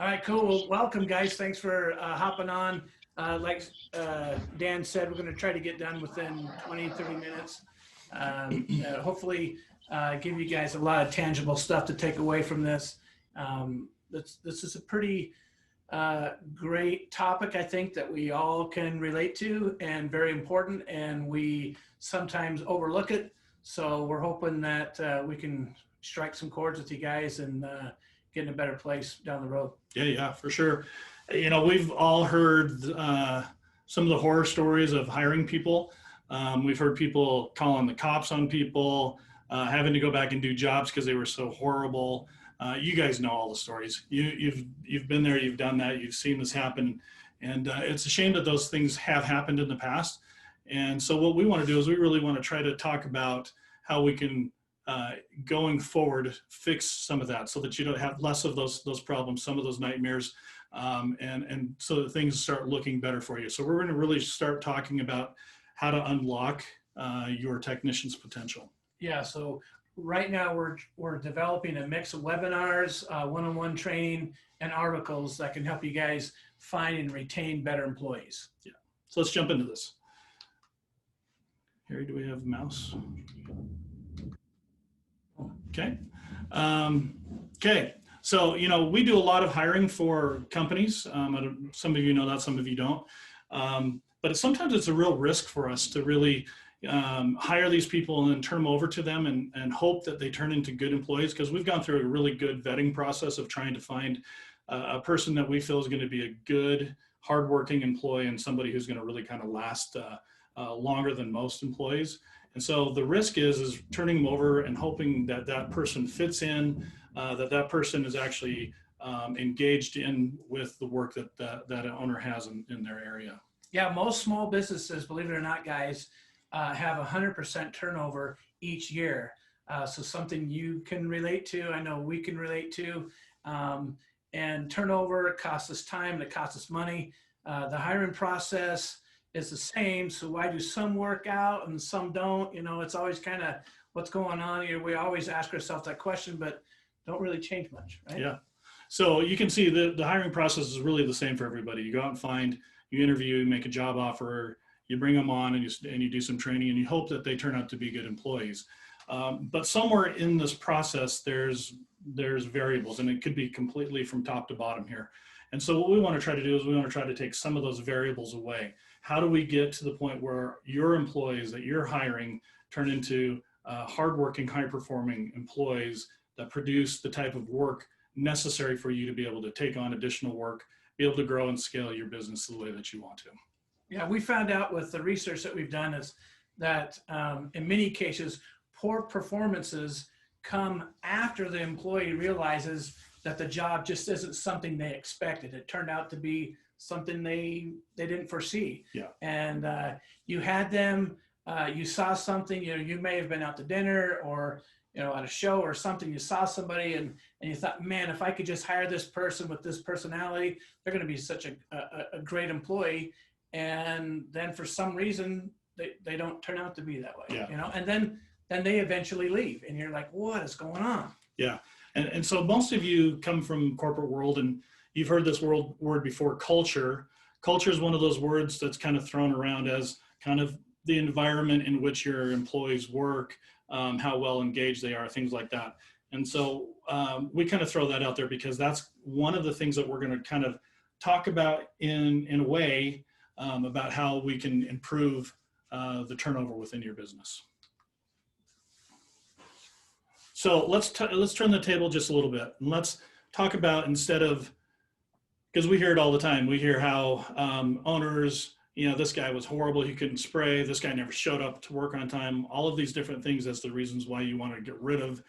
All right, cool. Well, welcome, guys. Thanks for hopping on. Like Dan said, we're going to try to get done within 20, 30 minutes. Hopefully, give you guys a lot of tangible stuff to take away from this. This is a pretty great topic, I think, that we all can relate to and very important, and we sometimes overlook it. So we're hoping that we can strike some chords with you guys and get in a better place down the road. Yeah, for sure. We've all heard some of the horror stories of hiring people. We've heard people calling the cops on people, having to go back and do jobs because they were so horrible. You guys know all the stories. You've been there, you've done that, you've seen this happen, and it's a shame that those things have happened in the past. And so what we want to do is we really want to try to talk about how we can going forward fix some of that so that you don't have less of those problems, some of those nightmares, and so that things start looking better for you. So we're going to really start talking about how to unlock your technician's potential. Yeah, so right now we're developing a mix of webinars, one-on-one training, and articles that can help you guys find and retain better employees. Yeah, so let's jump into this. Harry, do we have a mouse? Okay. Okay. So, we do a lot of hiring for companies. Some of you know that, some of you don't. But sometimes it's a real risk for us to really hire these people and then turn them over to them and hope that they turn into good employees, because we've gone through a really good vetting process of trying to find a person that we feel is going to be a good, hardworking employee and somebody who's going to really kind of last longer than most employees. And so the risk is turning them over and hoping that that person fits in, that person is actually engaged in with the work that an owner has in their area. Yeah, most small businesses, believe it or not, guys, have 100% turnover each year. So something you can relate to, I know we can relate to. And turnover costs us time and it costs us money. The hiring process is the same. So why do some work out and some don't? It's always kind of what's going on here. We always ask ourselves that question, but don't really change much, right? Yeah. So you can see the hiring process is really the same for everybody. You go out and you interview, you make a job offer, you bring them on and you do some training and you hope that they turn out to be good employees. But somewhere in this process, there's variables, and it could be completely from top to bottom here. And so what we want to try to do is we want to try to take some of those variables away. How do we get to the point where your employees that you're hiring turn into hardworking, high-performing employees that produce the type of work necessary for you to be able to take on additional work, be able to grow and scale your business the way that you want to? Yeah, we found out with the research that we've done is that in many cases, poor performances come after the employee realizes that the job just isn't something they expected. It turned out to be something they didn't foresee. Yeah. And you had them, you saw something, you may have been out to dinner or, at a show or something, you saw somebody and you thought, man, if I could just hire this person with this personality, they're going to be such a great employee. And then for some reason, they don't turn out to be that way, yeah. And then they eventually leave and you're like, what is going on? Yeah. And so most of you come from corporate world, and you've heard this word before, culture. Culture is one of those words that's kind of thrown around as kind of the environment in which your employees work, how well engaged they are, things like that. And so we kind of throw that out there because that's one of the things that we're going to kind of talk about in a way about how we can improve the turnover within your business. So let's turn the table just a little bit, and let's talk about, instead of, because we hear it all the time, we hear how owners, this guy was horrible, he couldn't spray, this guy never showed up to work on time, all of these different things as the reasons why you want to get rid of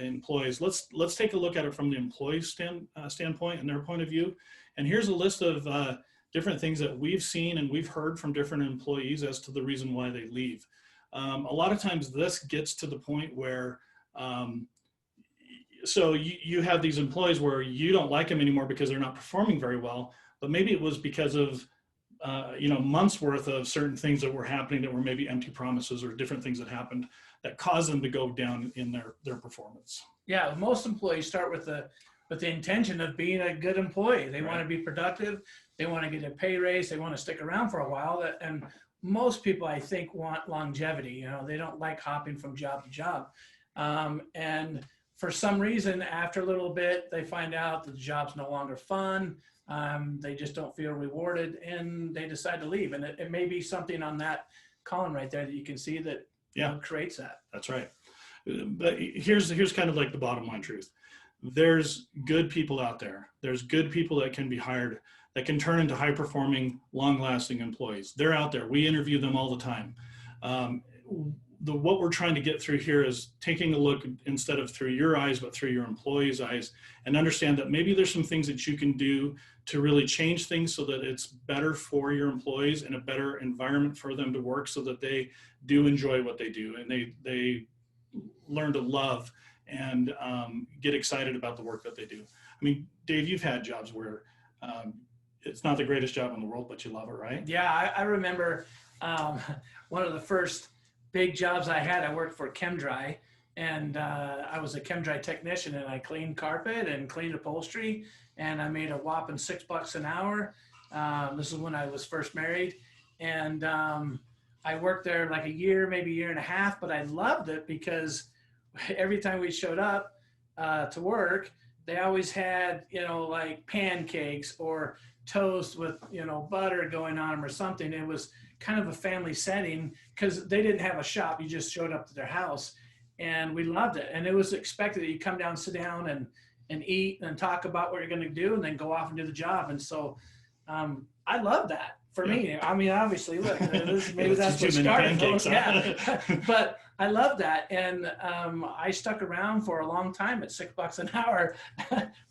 employees. Let's take a look at it from the employee standpoint and their point of view. And here's a list of different things that we've seen and we've heard from different employees as to the reason why they leave. A lot of times this gets to the point where so you have these employees where you don't like them anymore because they're not performing very well, but maybe it was because of months worth of certain things that were happening that were maybe empty promises or different things that happened that caused them to go down in their performance. Yeah, most employees start with with the intention of being a good employee. They want to be productive. They want to get a pay raise. They want to stick around for a while. And most people, I think, want longevity. You know, they don't like hopping from job to job. And for some reason, after a little bit, they find out that the job's no longer fun. They just don't feel rewarded, and they decide to leave. And it may be something on that column right there that you can see that creates that. That's right. But here's kind of like the bottom line truth. There's good people out there. There's good people that can be hired, that can turn into high performing, long lasting employees. They're out there. We interview them all the time. What we're trying to get through here is taking a look instead of through your eyes, but through your employees' eyes, and understand that maybe there's some things that you can do to really change things so that it's better for your employees and a better environment for them to work, so that they do enjoy what they do and they learn to love and get excited about the work that they do. I mean, Dave, you've had jobs where it's not the greatest job in the world, but you love it, right? Yeah, I remember one of the first big jobs I had. I worked for ChemDry, and I was a ChemDry technician, and I cleaned carpet and cleaned upholstery, and I made a whopping $6 an hour. This is when I was first married, and I worked there like a year, maybe a year and a half, but I loved it because every time we showed up to work, they always had, like pancakes or toast with, butter going on them or something. It was kind of a family setting because they didn't have a shop. You just showed up to their house, and we loved it. And it was expected that you come down, sit down and eat and talk about what you're going to do and then go off and do the job. And so I love that. For me, I mean, obviously, look, maybe that's what started. Yeah, but I love that, and I stuck around for a long time at $6 an hour,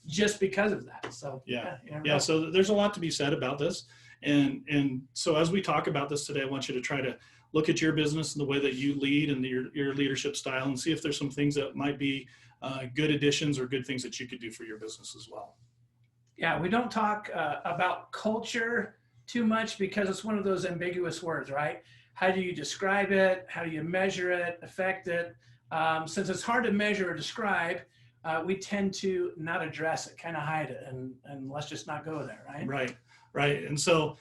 just because of that. So yeah. So there's a lot to be said about this, and so as we talk about this today, I want you to try to look at your business and the way that you lead and your leadership style, and see if there's some things that might be good additions or good things that you could do for your business as well. Yeah, we don't talk about culture too much because it's one of those ambiguous words, right? How do you describe it? How do you measure it, affect it? Since it's hard to measure or describe, we tend to not address it, kind of hide it, and let's just not go there, right? Right. And so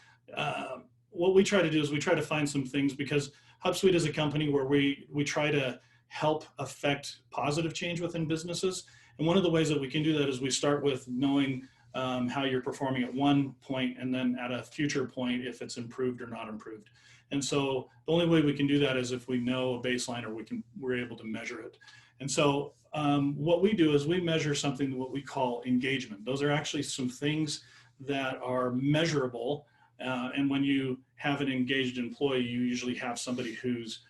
what we try to do is we try to find some things, because HubSuite is a company where we try to help affect positive change within businesses. And one of the ways that we can do that is we start with knowing how you're performing at one point, and then at a future point, if it's improved or not improved. And so the only way we can do that is if we know a baseline, or we're able to measure it. And so what we do is we measure something what we call engagement. Those are actually some things that are measurable. And when you have an engaged employee, you usually have somebody who's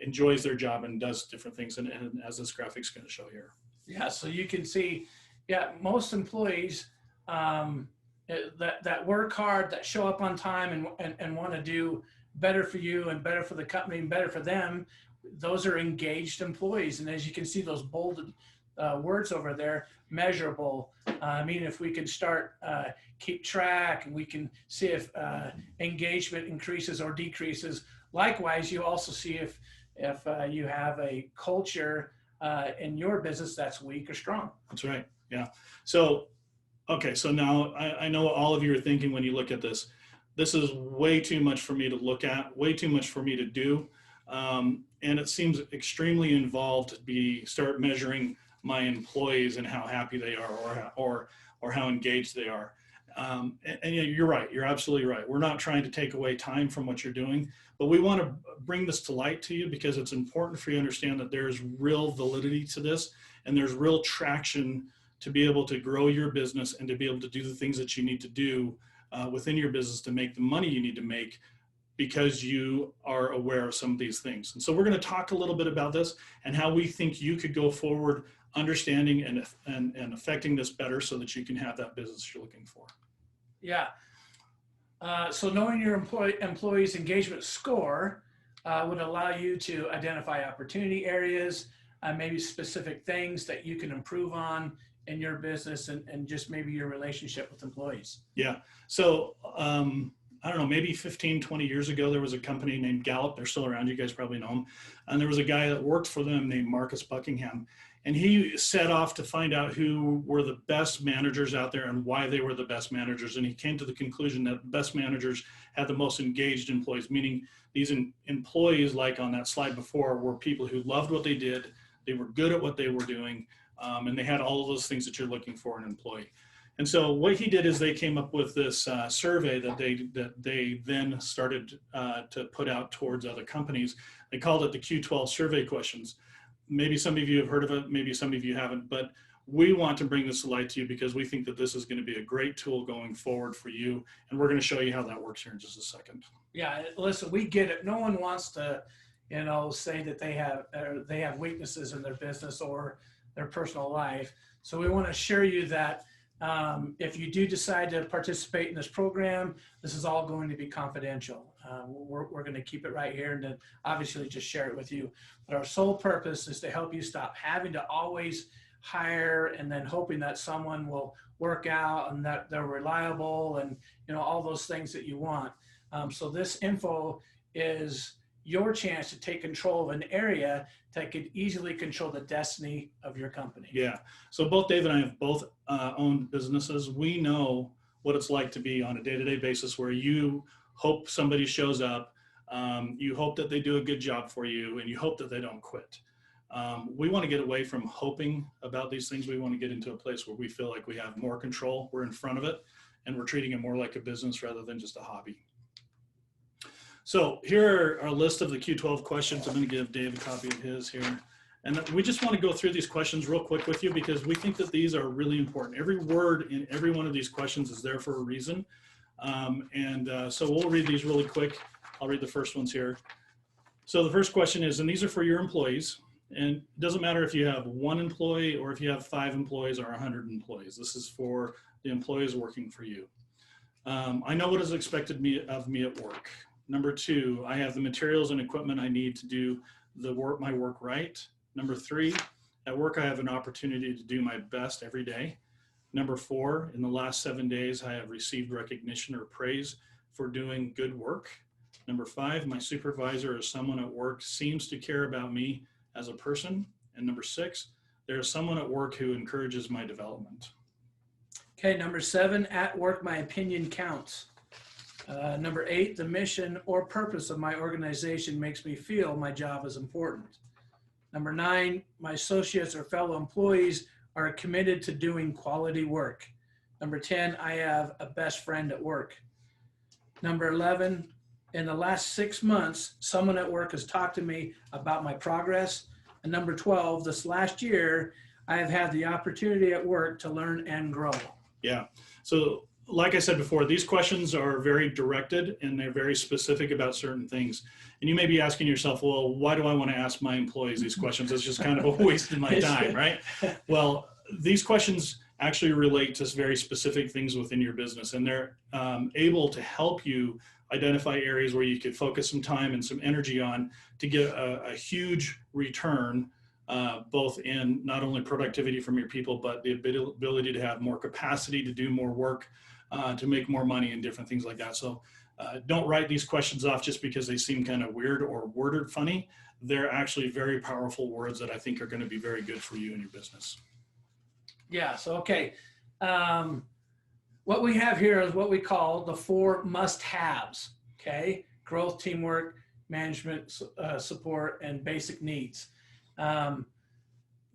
enjoys their job and does different things. And as this graphic's going to show here. Yeah, so you can see, most employees that work hard, that show up on time and want to do better for you and better for the company and better for them, those are engaged employees. And as you can see, those bolded words over there, measurable. I mean, if we can start keep track, and we can see if engagement increases or decreases. Likewise, you also see if you have a culture in your business that's weak or strong. That's right. Yeah. So, okay. So now I know all of you are thinking when you look at this, this is way too much for me to look at, way too much for me to do. And it seems extremely involved to start measuring my employees and how happy they are, or how engaged they are. And you're right. You're absolutely right. We're not trying to take away time from what you're doing, but we want to bring this to light to you because it's important for you to understand that there's real validity to this, and there's real traction to be able to grow your business and to be able to do the things that you need to do within your business to make the money you need to make, because you are aware of some of these things. And so we're going to talk a little bit about this and how we think you could go forward understanding and affecting this better so that you can have that business you're looking for. Yeah. So knowing your employees' engagement score would allow you to identify opportunity areas, maybe specific things that you can improve on in your business, and just maybe your relationship with employees. Yeah. So I don't know, maybe 15, 20 years ago, there was a company named Gallup. They're still around. You guys probably know them. And there was a guy that worked for them named Marcus Buckingham. And he set off to find out who were the best managers out there and why they were the best managers. And he came to the conclusion that the best managers had the most engaged employees, meaning these employees, like on that slide before, were people who loved what they did, they were good at what they were doing, and they had all of those things that you're looking for in an employee. And so what he did is they came up with this survey that they then started to put out towards other companies. They called it the Q12 survey questions. Maybe some of you have heard of it, maybe some of you haven't, but we want to bring this to light to you because we think that this is going to be a great tool going forward for you. And we're going to show you how that works here in just a second. Yeah, listen, we get it. No one wants to, say that they have weaknesses in their business or their personal life. So we want to assure you that if you do decide to participate in this program, this is all going to be confidential. We're going to keep it right here and then obviously just share it with you. But our sole purpose is to help you stop having to always hire and then hoping that someone will work out and that they're reliable and all those things that you want. So this info is your chance to take control of an area that could easily control the destiny of your company. Yeah. So both Dave and I have both owned businesses. We know what it's like to be on a day-to-day basis where you hope somebody shows up, you hope that they do a good job for you, and you hope that they don't quit. We want to get away from hoping about these things. We want to get into a place where we feel like we have more control, we're in front of it, and we're treating it more like a business rather than just a hobby. So here are a list of the Q12 questions. I'm going to give Dave a copy of his here. And we just want to go through these questions real quick with you because we think that these are really important. Every word in every one of these questions is there for a reason. So we'll read these really quick. I'll read the first ones here. So the first question is, and these are for your employees, and it doesn't matter if you have one employee or if you have 5 employees or 100 employees. This is for the employees working for you. I know what is expected of me at work. Number 2, I have the materials and equipment I need to do my work right. Number 3, at work I have an opportunity to do my best every day. Number 4, in the last 7 days I have received recognition or praise for doing good work. Number 5, my supervisor or someone at work seems to care about me as a person. And number 6, there is someone at work who encourages my development. Okay, number 7, at work my opinion counts. Number 8, the mission or purpose of my organization makes me feel my job is important. Number 9, my associates or fellow employees are committed to doing quality work. Number 10, I have a best friend at work. Number 11, in the last 6 months, someone at work has talked to me about my progress. And number 12, this last year, I have had the opportunity at work to learn and grow. Yeah. So like I said before, these questions are very directed and they're very specific about certain things. And you may be asking yourself, well, why do I want to ask my employees these questions? It's just kind of a waste of my time, right? Well, these questions actually relate to very specific things within your business, and they're able to help you identify areas where you could focus some time and some energy on to get a huge return, both in not only productivity from your people, but the ability to have more capacity to do more work, to make more money and different things like that. So don't write these questions off just because they seem kind of weird or worded funny. They're actually very powerful words that I think are going to be very good for you and your business. Yeah, so okay. What we have here is what we call the 4 must-haves, okay? Growth, teamwork, management, support, and basic needs.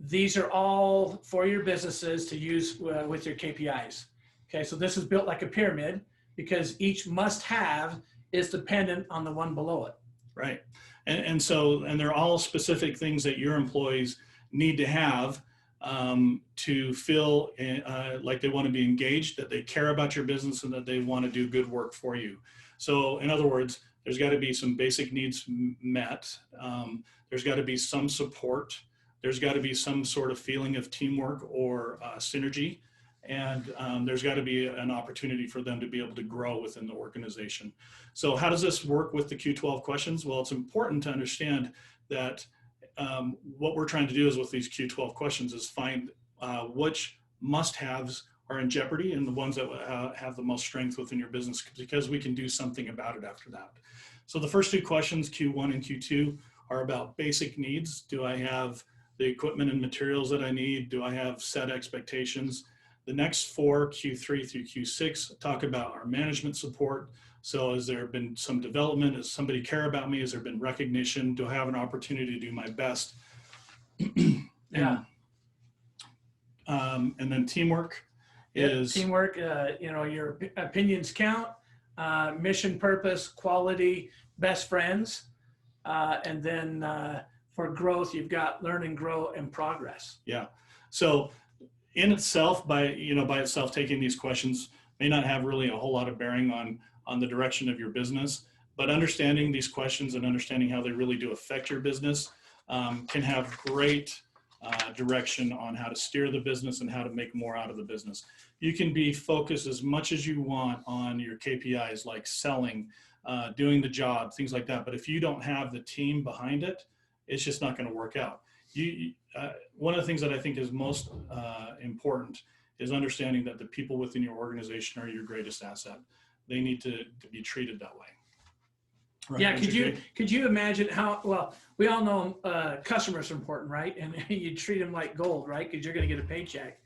These are all for your businesses to use with your KPIs. Okay, so this is built like a pyramid because each must-have is dependent on the one below it. Right, and they're all specific things that your employees need to have to feel like they want to be engaged, that they care about your business, and that they want to do good work for you. So in other words, there's got to be some basic needs met. There's got to be some support. There's got to be some sort of feeling of teamwork or synergy. And there's got to be an opportunity for them to be able to grow within the organization. So how does this work with the Q12 questions? Well, it's important to understand that what we're trying to do is with these Q12 questions is find which must-haves are in jeopardy and the ones that have the most strength within your business, because we can do something about it after that. So the first 2 questions, Q1 and Q2, are about basic needs. Do I have the equipment and materials that I need? Do I have set expectations? The next 4, Q3 through Q6, talk about our management support. So has there been some development? Does somebody care about me? Has there been recognition? Do I have an opportunity to do my best? Yeah. And then teamwork is teamwork. Your opinions count. Mission, purpose, quality, best friends, and then for growth, you've got learn and grow and progress. Yeah. So in itself, by itself, taking these questions may not have really a whole lot of bearing on the direction of your business, but understanding these questions and understanding how they really do affect your business can have great direction on how to steer the business and how to make more out of the business. You can be focused as much as you want on your KPIs, like selling, doing the job, things like that. But if you don't have the team behind it, it's just not going to work out. One of the things that I think is most important is understanding that the people within your organization are your greatest asset. They need to be treated that way. Right? Yeah. Could you imagine how, well, we all know customers are important, right? And you treat them like gold, right? Because you're going to get a paycheck.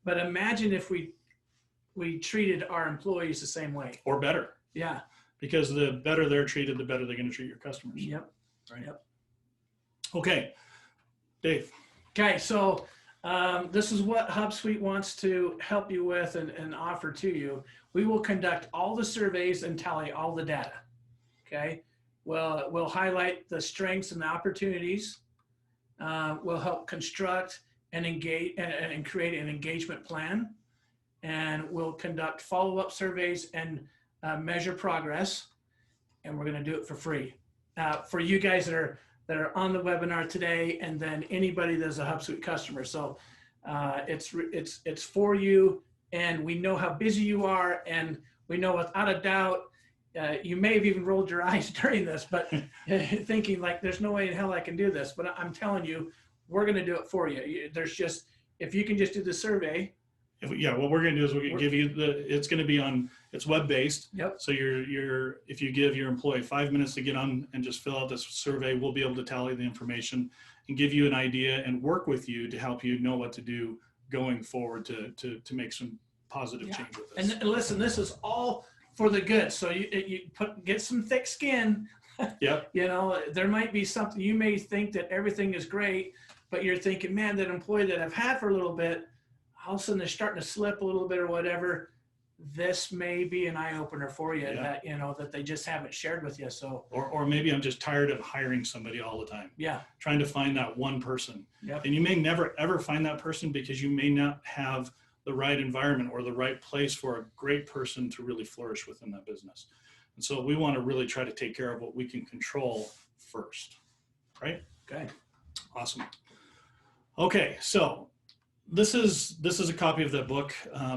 But imagine if we treated our employees the same way. Or better. Yeah. Because the better they're treated, the better they're going to treat your customers. Yep. Right. Yep. Okay. Dave. Okay. So this is what HubSuite wants to help you with and offer to you. We will conduct all the surveys and tally all the data. Okay. Well, we'll highlight the strengths and the opportunities. We'll help construct and engage and create an engagement plan. And we'll conduct follow-up surveys and measure progress. And we're going to do it for free. For you guys that are on the webinar today, and then anybody that's a HubSuite customer. So it's for you, and we know how busy you are, and we know without a doubt you may have even rolled your eyes during this, but thinking like, there's no way in hell I can do this. But I'm telling you, we're going to do it for you. There's just, if you can just do the survey. What we're going to do is we're going to give you it's going to be it's web-based. Yep. So if you give your employee 5 minutes to get on and just fill out this survey, we'll be able to tally the information and give you an idea and work with you to help you know what to do going forward to make some positive change with this. And listen, this is all for the good. So you get some thick skin. Yep. There might be something, you may think that everything is great, but you're thinking, man, that employee that I've had for a little bit, all of a sudden they're starting to slip a little bit or whatever. This may be an eye opener for you that, that they just haven't shared with you. So, or maybe I'm just tired of hiring somebody all the time. Yeah. Trying to find that one person. Yep. And you may never, ever find that person because you may not have the right environment or the right place for a great person to really flourish within that business. And so we want to really try to take care of what we can control first. Right? Okay. Awesome. Okay. So this is a copy of that book,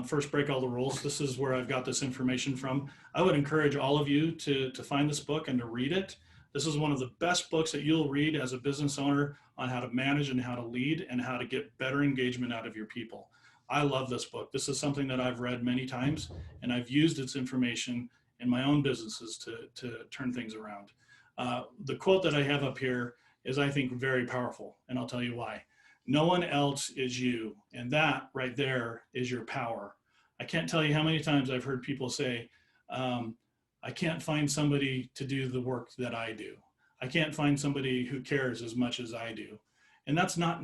First Break All the Rules. This is where I've got this information from. I would encourage all of you to find this book and to read it. This is one of the best books that you'll read as a business owner on how to manage and how to lead and how to get better engagement out of your people. I love this book. This is something that I've read many times, and I've used its information in my own businesses to turn things around. The quote that I have up here is, I think, very powerful, and I'll tell you why. No one else is you, and that right there is your power. I can't tell you how many times I've heard people say, I can't find somebody to do the work that I do. I can't find somebody who cares as much as I do. And that's not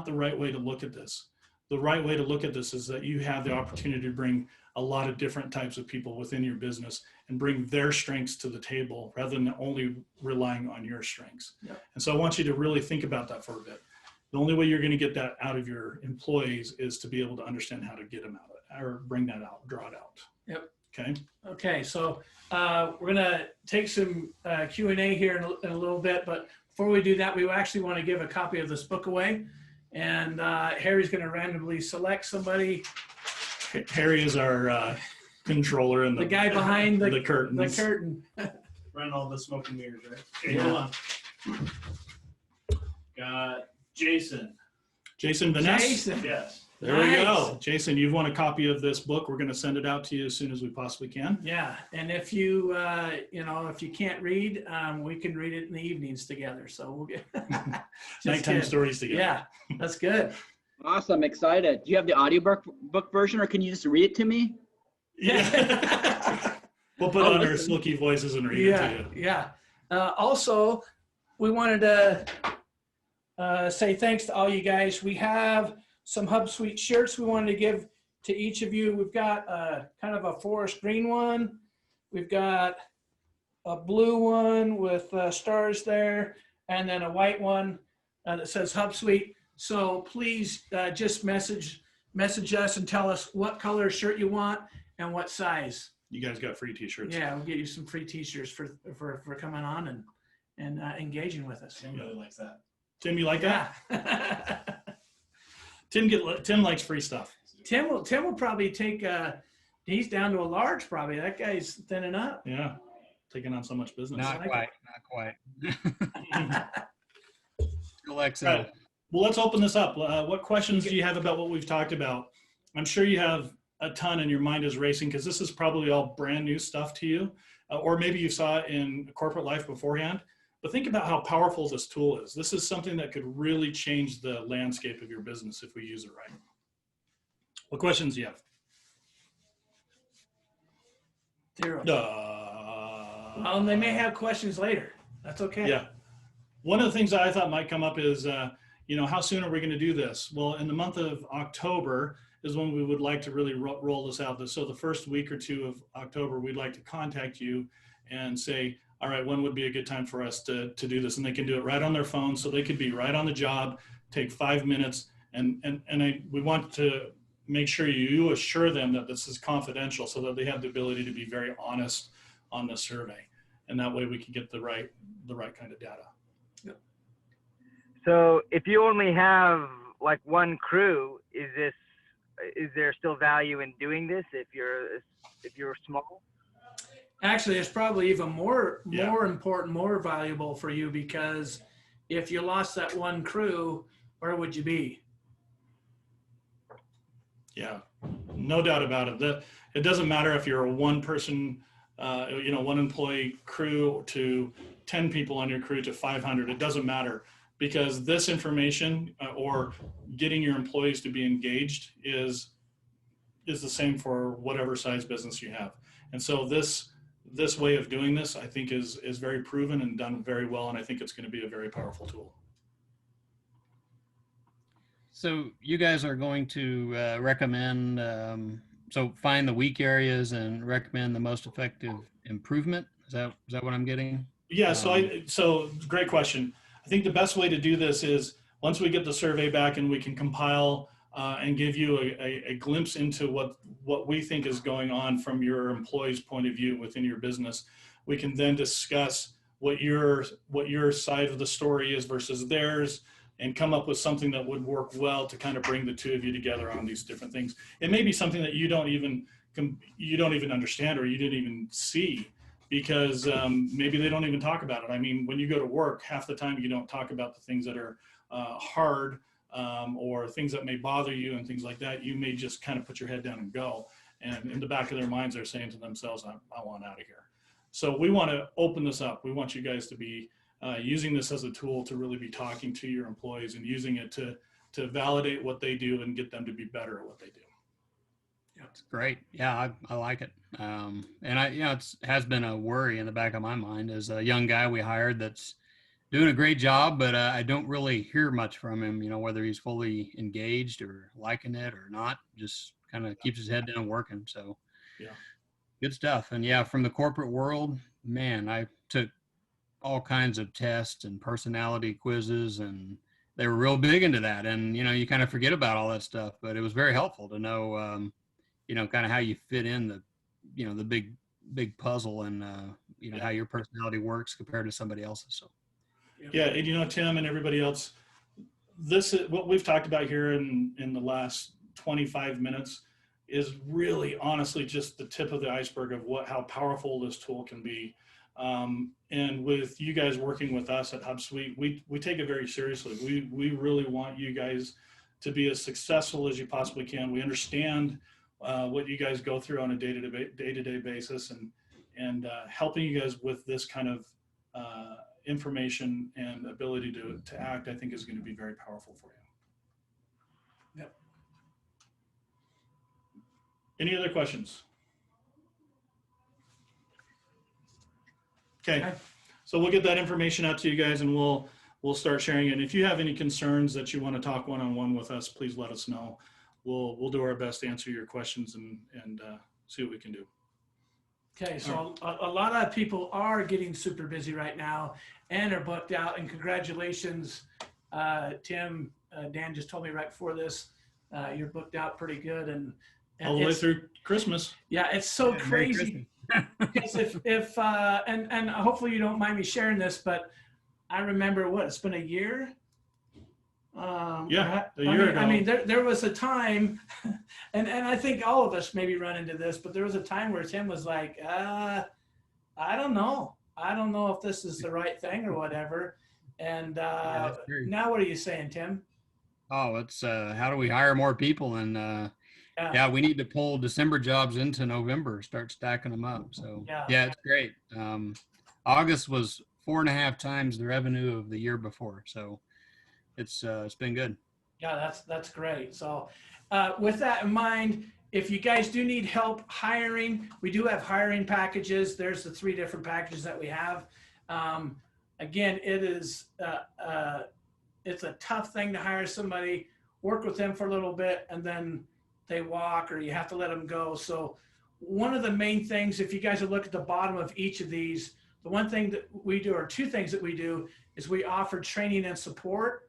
the right way to look at this. The right way to look at this is that you have the opportunity to bring a lot of different types of people within your business and bring their strengths to the table rather than only relying on your strengths. Yep. And so I want you to really think about that for a bit. The only way you're going to get that out of your employees is to be able to understand how to get them out or bring that out, draw it out. Yep. Okay. Okay. So we're going to take some Q&A here in a little bit, but before we do that, we actually want to give a copy of this book away. And Harry's going to randomly select somebody. Harry is our controller and the guy behind the curtain. The curtain. Run all the smoke and mirrors, right? Okay, Yeah. hold on. Got Jason. Jason Vanessa. Jason. Yes. There we Nice. go. Jason, you've won a copy of this book. We're going to send it out to you as soon as we possibly can. Yeah, and if you if you can't read, we can read it in the evenings together. So we'll get just Nighttime kidding. stories together. Yeah, that's good. Awesome, excited. Do you have the audiobook version, or can you just read it to me? Yeah. We'll put on our listen. silky voices and read it to you. Yeah. Also, we wanted to say thanks to all you guys. We have some HubSuite shirts we wanted to give to each of you. We've got kind of a forest green one. We've got a blue one with stars there, and then a white one that says HubSuite. So please just message us and tell us what color shirt you want and what size. You guys got free t-shirts. Yeah, we'll get you some free t-shirts for coming on and engaging with us. Tim really likes that. Tim, you like that? Yeah. Tim likes free stuff. Tim will probably take he's down to a large probably. That guy's thinning up. Yeah, taking on so much business. Not like quite. Still XL. All right. Well, let's open this up. What questions do you have about what we've talked about? I'm sure you have a ton and your mind is racing because this is probably all brand new stuff to you, or maybe you saw it in corporate life beforehand. But think about how powerful this tool is. This is something that could really change the landscape of your business if we use it right. What questions do you have? Zero. Well, and they may have questions later. That's okay. Yeah. One of the things that I thought might come up is, how soon are we going to do this? Well, in the month of October is when we would like to really roll this out. So the first week or two of October, we'd like to contact you and say, all right, when would be a good time for us to do this? And they can do it right on their phone. So they could be right on the job, take 5 minutes. We want to make sure you assure them that this is confidential so that they have the ability to be very honest on the survey. And that way we can get the right kind of data. So if you only have like one crew, is there still value in doing this if you're small? Actually, it's probably even more important, more valuable for you because if you lost that one crew, where would you be? Yeah, no doubt about it. It doesn't matter if you're a one person, one employee crew to 10 people on your crew to 500. It doesn't matter because this information or getting your employees to be engaged is the same for whatever size business you have. And so this way of doing this, I think is very proven and done very well. And I think it's going to be a very powerful tool. So you guys are going to recommend, so find the weak areas and recommend the most effective improvement. Is that what I'm getting? Yeah. So great question. I think the best way to do this is once we get the survey back and we can compile and give you a glimpse into what we think is going on from your employees' point of view within your business, we can then discuss what your side of the story is versus theirs and come up with something that would work well to kind of bring the two of you together on these different things. It may be something that you don't even understand or you didn't even see because maybe they don't even talk about it. I mean, when you go to work, half the time you don't talk about the things that are hard or things that may bother you and things like that. You may just kind of put your head down and go. And in the back of their minds, they're saying to themselves, I want out of here. So we want to open this up. We want you guys to be using this as a tool to really be talking to your employees and using it to validate what they do and get them to be better at what they do. It's great. Yeah, I like it. And it has been a worry in the back of my mind as a young guy we hired that's doing a great job, but I don't really hear much from him, whether he's fully engaged or liking it or not, just kind of keeps his head down working. So yeah, good stuff. And yeah, from the corporate world, man, I took all kinds of tests and personality quizzes and they were real big into that. And, you kind of forget about all that stuff, but it was very helpful to know, kind of how you fit in the big puzzle and, how your personality works compared to somebody else's. So. Yeah. And, Tim and everybody else, this is what we've talked about here in the last 25 minutes is really honestly just the tip of the iceberg of how powerful this tool can be. And with you guys working with us at HubSuite, we take it very seriously. We really want you guys to be as successful as you possibly can. We understand what you guys go through on a day-to-day basis, and helping you guys with this kind of information and ability to act, I think is going to be very powerful for you. Yep. Any other questions? Okay. So we'll get that information out to you guys, and we'll start sharing it. And if you have any concerns that you want to talk one-on-one with us, please let us know. We'll do our best to answer your questions and see what we can do. Okay, so a lot of people are getting super busy right now and are booked out. And congratulations, Tim. Dan just told me right before this, you're booked out pretty good, and All the way through Christmas. Yeah, it's so Yeah, Merry crazy. Because if and hopefully you don't mind me sharing this, but I remember it's been a year. Yeah, a year ago. I mean, there was a time, and I think all of us maybe run into this, but there was a time where Tim was like, I don't know if this is the right thing or whatever. And Yeah, that's true. now what are you saying, Tim? Oh, it's how do we hire more people? And yeah, we need to pull December jobs into November, start stacking them up. So Yeah. it's great. August was 4.5 times the revenue of the year before. So it's been good. Yeah, that's great. So with that in mind, if you guys do need help hiring, we do have hiring packages. There's the 3 different packages that we have. Again, it's a tough thing to hire somebody, work with them for a little bit, and then they walk, or you have to let them go. So one of the main things, if you guys look at the bottom of each of these, the one thing that we do, or 2 things that we do, is we offer training and support.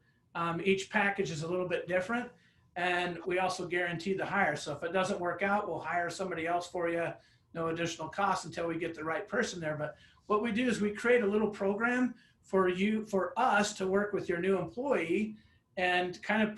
Each package is a little bit different, and we also guarantee the hire. So if it doesn't work out, we'll hire somebody else for you, no additional cost until we get the right person there. But what we do is we create a little program for us to work with your new employee and kind of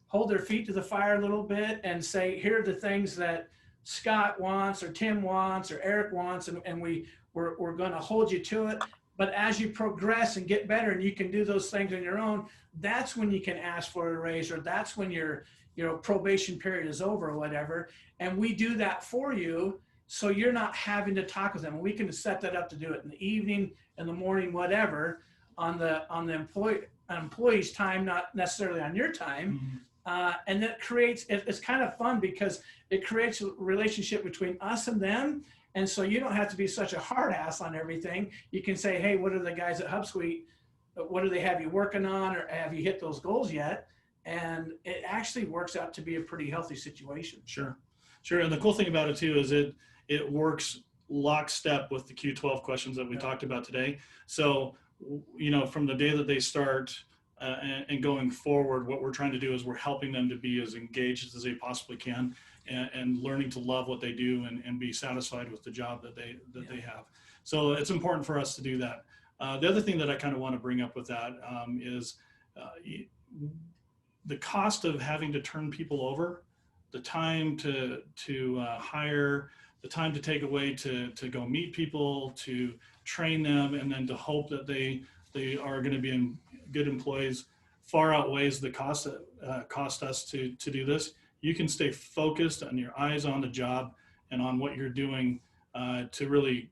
hold their feet to the fire a little bit and say, here are the things that Scott wants, or Tim wants, or Eric wants, and we're going to hold you to it. But as you progress and get better and you can do those things on your own, that's when you can ask for a raise, or that's when your probation period is over or whatever. And we do that for you, so you're not having to talk with them. We can set that up to do it in the evening, in the morning, whatever, on the employee's time, not necessarily on your time. And that creates, it's kind of fun because it creates a relationship between us and them. And so you don't have to be such a hard ass on everything. You can say, hey, what are the guys at HubSuite? What do they have you working on, or have you hit those goals yet? And it actually works out to be a pretty healthy situation. Sure. And the cool thing about it too is it works lockstep with the Q12 questions that we talked about today. So, from the day that they start and going forward, what we're trying to do is we're helping them to be as engaged as they possibly can, and learning to love what they do and be satisfied with the job that they have. So it's important for us to do that. The other thing that I kind of want to bring up with that is the cost of having to turn people over, the time to hire, the time to take away to go meet people, to train them, and then to hope that they are going to be good employees, far outweighs the cost that cost us to do this. You can stay focused on your eyes on the job and on what you're doing to really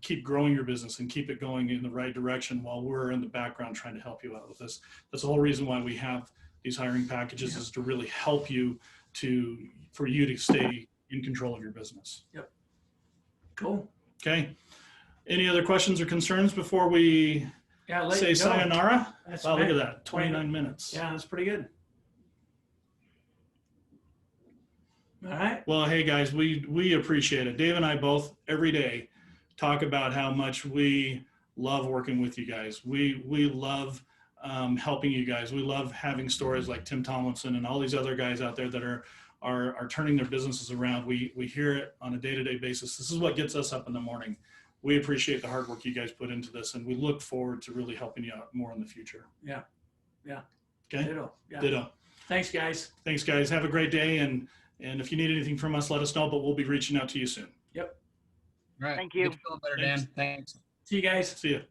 keep growing your business and keep it going in the right direction while we're in the background trying to help you out with this. That's the whole reason why we have these hiring packages, is to really help you for you to stay in control of your business. Yep. Cool. Okay. Any other questions or concerns before we say sayonara? Wow, look at that, 29 minutes. Yeah, that's pretty good. All right. Well, hey guys, we appreciate it. Dave and I both every day talk about how much we love working with you guys. We love helping you guys. We love having stories like Tim Tomlinson and all these other guys out there that are turning their businesses around. We hear it on a day-to-day basis. This is what gets us up in the morning. We appreciate the hard work you guys put into this, and we look forward to really helping you out more in the future. Yeah. Okay. Ditto. Yeah. Ditto. Thanks, guys. Thanks, guys. Have a great day, and if you need anything from us, let us know. But we'll be reaching out to you soon. Yep. Right. Thank you. Get feeling better, Dan. Thanks. See you guys. See you.